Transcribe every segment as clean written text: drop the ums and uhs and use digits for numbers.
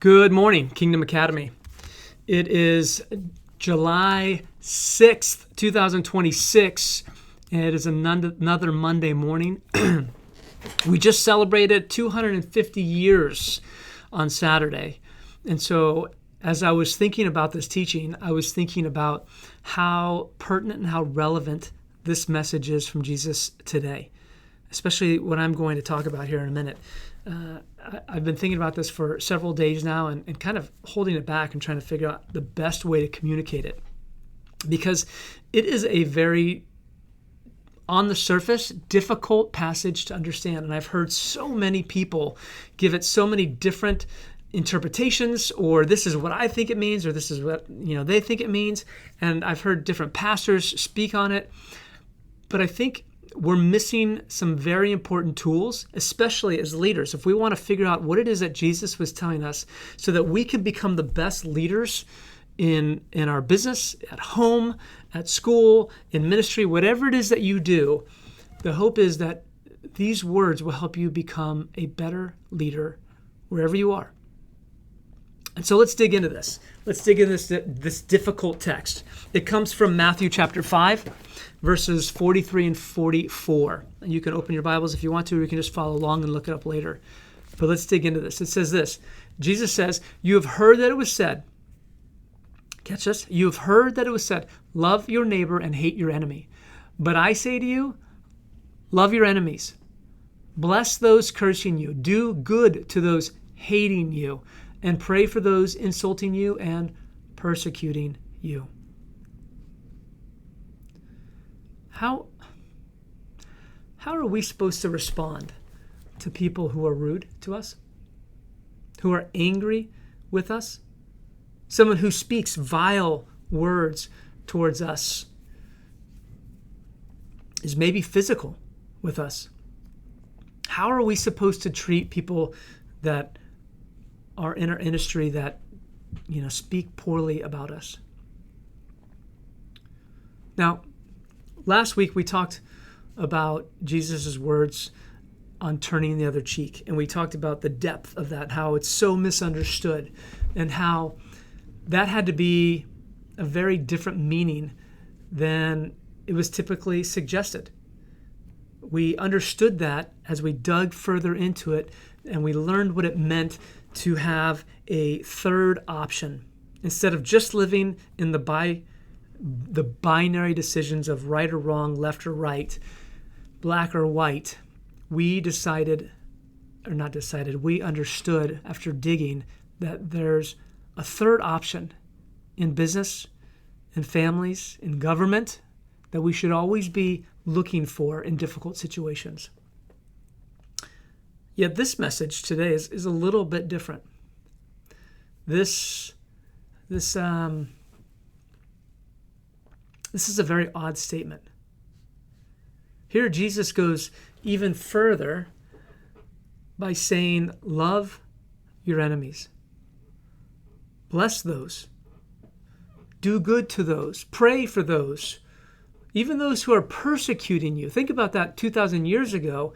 Good morning, Kingdom Academy. It is July 6th, 2026, and it is another Monday morning. We just celebrated 250 years on Saturday. And so as I was thinking about this teaching, I was thinking about how pertinent and how relevant this message is from Jesus today, especially what I'm going to talk about here in a minute. I've been thinking about this for several days now and kind of holding it back and trying to figure out the best way to communicate it. Because it is a very, on the surface, difficult passage to understand. And I've heard so many people give it so many different interpretations, or this is what I think it means, or this is what they think it means. And I've heard different pastors speak on it. But I think we're missing some very important tools, especially as leaders, if we want to figure out what it is that Jesus was telling us so that we can become the best leaders in our business, at home, at school, in ministry, whatever it is that you do. The hope is that these words will help you become a better leader wherever you are. And so let's dig into this. Let's dig into this difficult text. It comes from Matthew chapter 5, verses 43 and 44. And you can open your Bibles if you want to, or you can just follow along and look it up later. But let's dig into this. It says this. Jesus says, "You have heard that it was said," catch this, "you have heard that it was said, love your neighbor and hate your enemy. But I say to you, love your enemies. Bless those cursing you. Do good to those hating you. And pray for those insulting you and persecuting you." How are we supposed to respond to people who are rude to us? Who are angry with us? Someone who speaks vile words towards us, is maybe physical with us. How are we supposed to treat people that are in our industry that, speak poorly about us? Now, last week we talked about Jesus' words on turning the other cheek, and we talked about the depth of that, how it's so misunderstood, and how that had to be a very different meaning than it was typically suggested. We understood that as we dug further into it, and we learned what it meant to have a third option. Instead of just living in the binary decisions of right or wrong, left or right, black or white, we understood after digging that there's a third option in business, in families, in government, that we should always be looking for in difficult situations. Yet this message today is a little bit different. This is a very odd statement. Here Jesus goes even further by saying, love your enemies. Bless those. Do good to those. Pray for those. Even those who are persecuting you. Think about that 2,000 years ago,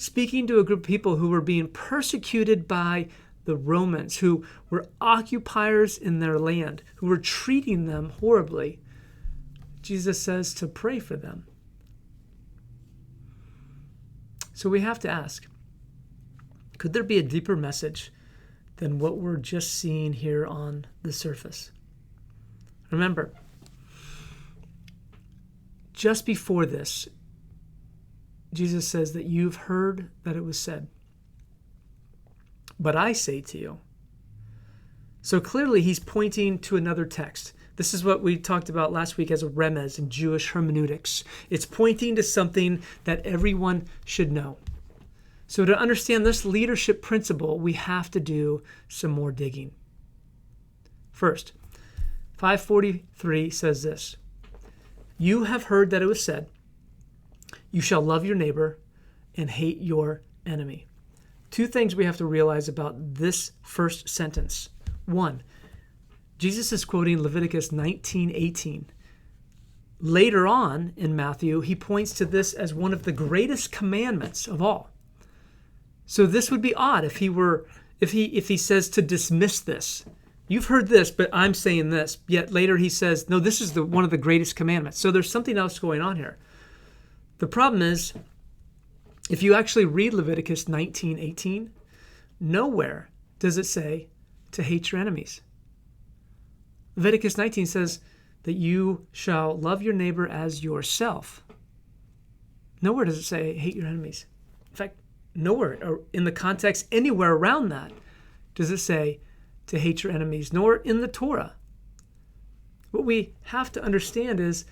speaking to a group of people who were being persecuted by the Romans, who were occupiers in their land, who were treating them horribly. Jesus says to pray for them. So we have to ask, could there be a deeper message than what we're just seeing here on the surface? Remember, just before this, Jesus says that you've heard that it was said, but I say to you. So clearly he's pointing to another text. This is what we talked about last week as a remez in Jewish hermeneutics. It's pointing to something that everyone should know. So to understand this leadership principle, we have to do some more digging. First, 543 says this, "You have heard that it was said, you shall love your neighbor and hate your enemy." Two things we have to realize about this first sentence. One, Jesus is quoting Leviticus 19:18. Later on in Matthew, he points to this as one of the greatest commandments of all. So this would be odd if he were if he says to dismiss this. You've heard this, but I'm saying this. Yet later he says, no, this is one of the greatest commandments. So there's something else going on here. The problem is, if you actually read Leviticus 19:18, nowhere does it say to hate your enemies. Leviticus 19 says that you shall love your neighbor as yourself. Nowhere does it say hate your enemies. In fact, nowhere, or in the context anywhere around that, does it say to hate your enemies, nor in the Torah. What we have to understand is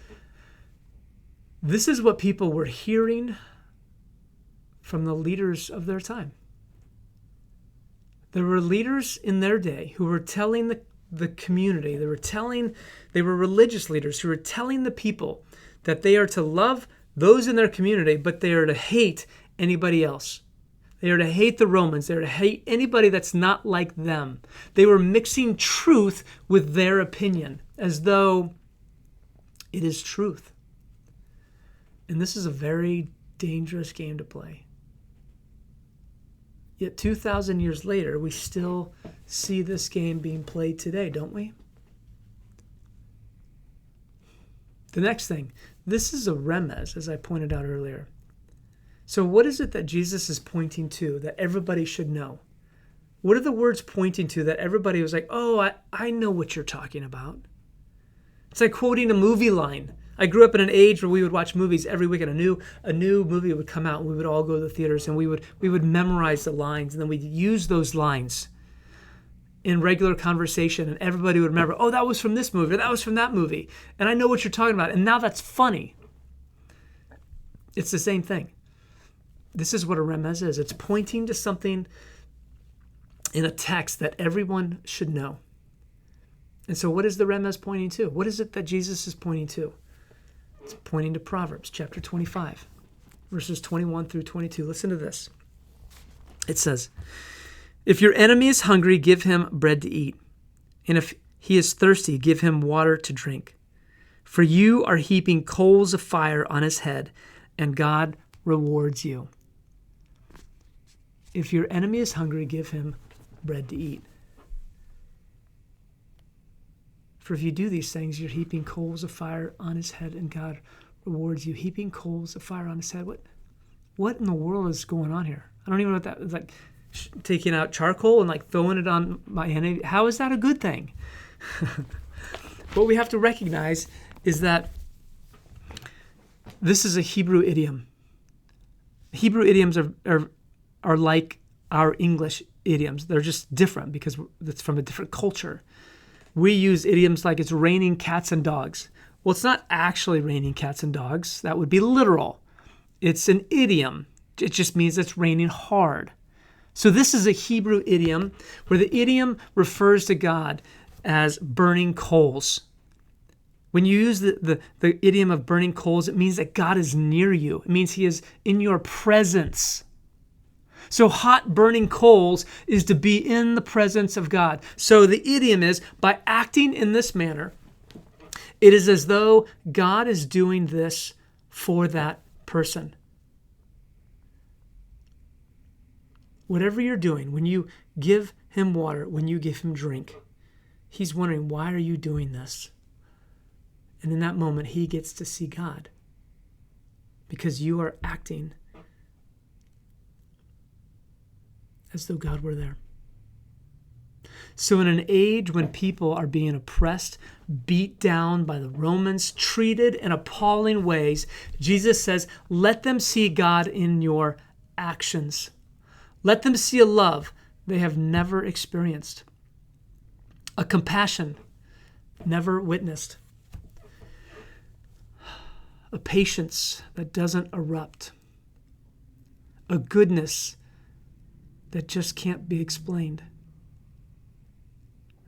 this is what people were hearing from the leaders of their time. There were leaders in their day who were telling the community, they were religious leaders who were telling the people that they are to love those in their community, but they are to hate anybody else. They are to hate the Romans. They are to hate anybody that's not like them. They were mixing truth with their opinion as though it is truth. And this is a very dangerous game to play. Yet 2,000 years later, we still see this game being played today, don't we? The next thing, this is a remez, as I pointed out earlier. So what is it that Jesus is pointing to that everybody should know? What are the words pointing to that everybody was like, oh, I know what you're talking about? It's like quoting a movie line. I grew up in an age where we would watch movies every weekend. A new movie would come out, and we would all go to the theaters, and we would memorize the lines, and then we'd use those lines in regular conversation, and everybody would remember, oh, that was from this movie, or that was from that movie, and I know what you're talking about, and now that's funny. It's the same thing. This is what a remez is. It's pointing to something in a text that everyone should know. And so what is the remez pointing to? What is it that Jesus is pointing to? It's pointing to Proverbs chapter 25, verses 21 through 22. Listen to this. It says, if your enemy is hungry, give him bread to eat. And if he is thirsty, give him water to drink. For you are heaping coals of fire on his head, and God rewards you. If your enemy is hungry, give him bread to eat. For if you do these things, you're heaping coals of fire on his head, and God rewards you. Heaping coals of fire on his head. What in the world is going on here? I don't even know what that is. Like taking out charcoal and like throwing it on my enemy. How is that a good thing? What we have to recognize is that this is a Hebrew idiom. Hebrew idioms are like our English idioms. They're just different because it's from a different culture. We use idioms like it's raining cats and dogs. Well, it's not actually raining cats and dogs. That would be literal. It's an idiom. It just means it's raining hard. So this is a Hebrew idiom where the idiom refers to God as burning coals. When you use the idiom of burning coals, it means that God is near you. It means he is in your presence. So hot burning coals is to be in the presence of God. So the idiom is, by acting in this manner, it is as though God is doing this for that person. Whatever you're doing, when you give him water, when you give him drink, he's wondering, why are you doing this? And in that moment, he gets to see God because you are acting as though God were there. So in an age when people are being oppressed, beat down by the Romans, treated in appalling ways, Jesus says, let them see God in your actions. Let them see a love they have never experienced, a compassion never witnessed, a patience that doesn't erupt, a goodness that just can't be explained,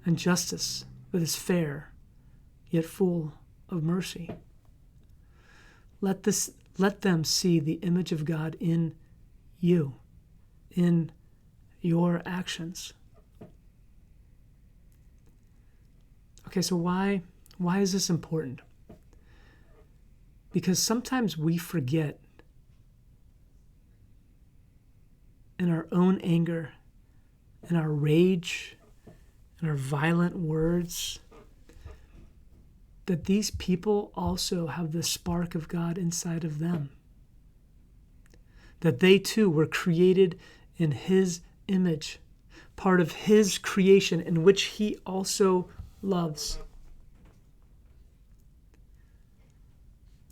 and justice that is fair, yet full of mercy. Let them see the image of God in you, in your actions. Okay, so why is this important? Because sometimes we forget in our own anger in our rage, in our violent words, that these people also have the spark of God inside of them. That they too were created in His image, part of His creation in which He also loves.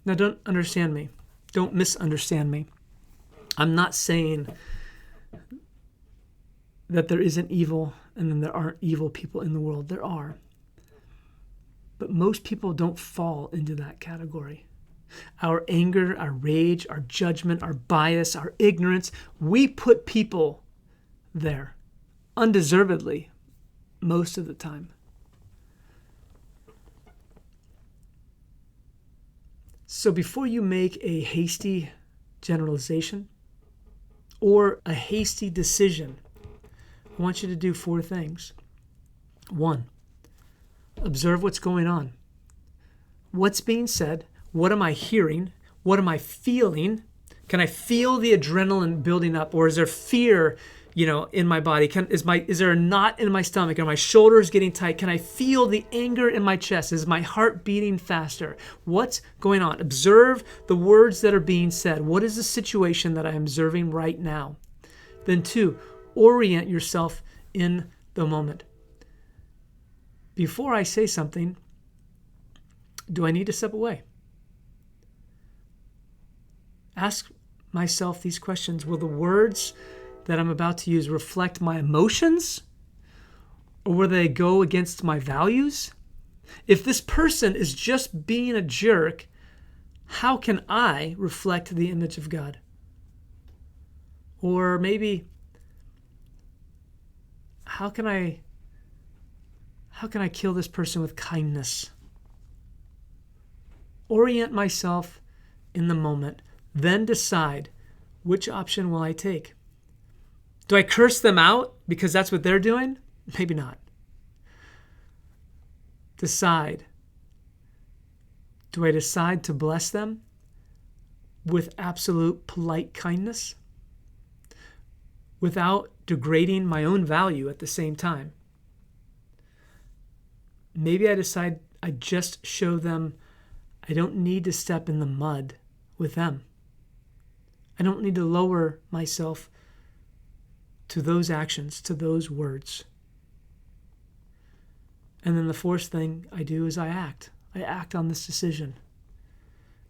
Now don't understand me. Don't misunderstand me. I'm not saying that there isn't evil and then there aren't evil people in the world. There are. But most people don't fall into that category. Our anger, our rage, our judgment, our bias, our ignorance, we put people there undeservedly most of the time. So before you make a hasty generalization or a hasty decision, I want you to do 4 things. 1, observe what's going on. What's being said? What am I hearing? What am I feeling? Can I feel the adrenaline building up, or is there fear, in my body? Is there a knot in my stomach? Are my shoulders getting tight? Can I feel the anger in my chest? Is my heart beating faster? What's going on? Observe the words that are being said. What is the situation that I am observing right now? Then 2, orient yourself in the moment. Before I say something, do I need to step away? Ask myself these questions. Will the words that I'm about to use reflect my emotions, or will they go against my values? If this person is just being a jerk, how can I reflect the image of God? Or maybe, how can I kill this person with kindness? Orient myself in the moment, then decide which option will I take. Do I curse them out because that's what they're doing? Maybe not. Decide. Do I decide to bless them with absolute polite kindness without degrading my own value at the same time? Maybe I decide I just show them I don't need to step in the mud with them. I don't need to lower myself to those actions, to those words. And then the 4th thing I do is I act. I act on this decision.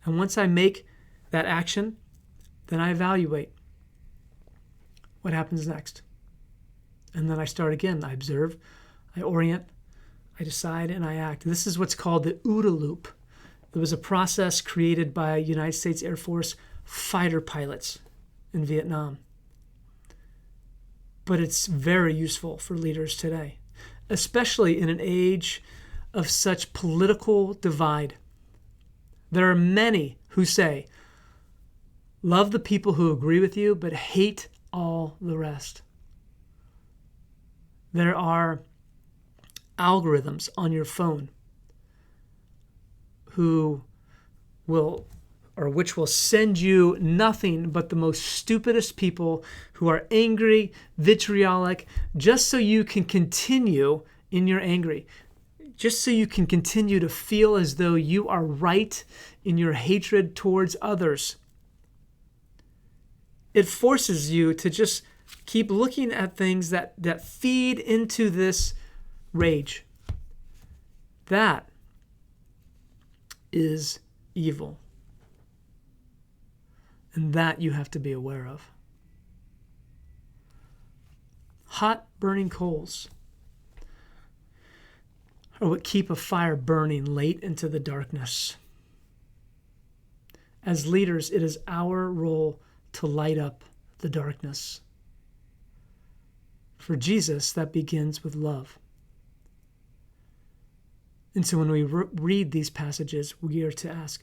And once I make that action, then I evaluate what happens next. And then I start again. I observe, I orient, I decide, and I act. This is what's called the OODA loop. It was a process created by United States Air Force fighter pilots in Vietnam. But it's very useful for leaders today, especially in an age of such political divide. There are many who say, love the people who agree with you, but hate all the rest. There are algorithms on your phone which will send you nothing but the most stupidest people who are angry, vitriolic, just so you can continue in your angry, just so you can continue to feel as though you are right in your hatred towards others. It forces you to just keep looking at things that feed into this rage. That is evil. And that you have to be aware of. Hot burning coals are what keep a fire burning late into the darkness. As leaders, it is our role to light up the darkness. For Jesus, that begins with love. And so when we read these passages, we are to ask,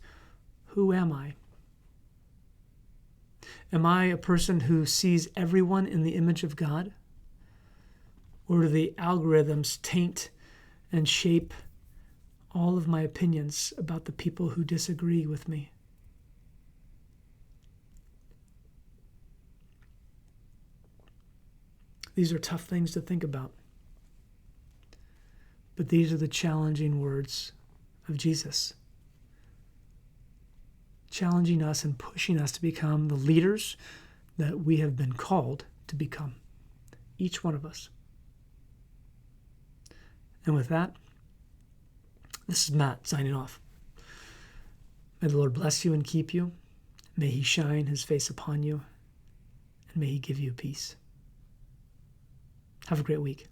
who am I? Am I a person who sees everyone in the image of God? Or do the algorithms taint and shape all of my opinions about the people who disagree with me? These are tough things to think about. But these are the challenging words of Jesus, challenging us and pushing us to become the leaders that we have been called to become, each one of us. And with that, this is Matt signing off. May the Lord bless you and keep you. May he shine his face upon you, and may he give you peace. Have a great week.